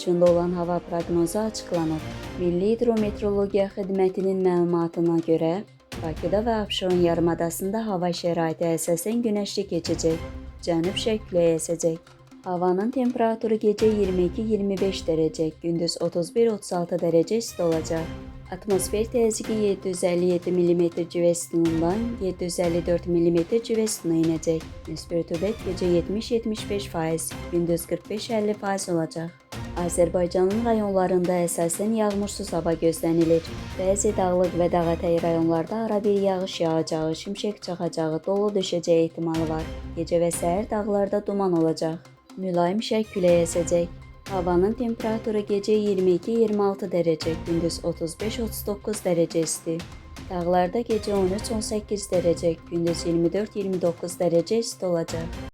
içində olan hava proqnozu açıqlanıb. Milli Hidrometeorologiya Xidmətinin məlumatına görə, Bakıda və Abşeron yarımadasında hava şəraiti əsasən günəşli keçəcək, cənub-şərq küləyi əsəcək. Havanın temperaturu gecə 22-25 dərəcə, gündüz 31-36 dərəcə isti olacaq. Atmosfer təzyiqi 757 mm civə sütunundan 754 mm civə sütuna inəcək. Nisbi rütubət gecə 70-75%, gündüz 45-50% olacaq. Azərbaycanın rayonlarında əsasən yağmursuz hava gözlənilir. Bəzi dağlıq və dağətəyi rayonlarda arabir yağış yağacağı, şimşək çaxacağı, dolu düşəcəyi ehtimalı var. Gecə və səhər dağlarda duman olacaq. Mülayim şərq küləyi əsəcək. Havanın temperaturu gecə 22-26 dərəcə, gündüz 35-39 dərəcə isti. Dağlarda gecə 13-18 dərəcə, gündüz 24-29 dərəcə isti olacaq.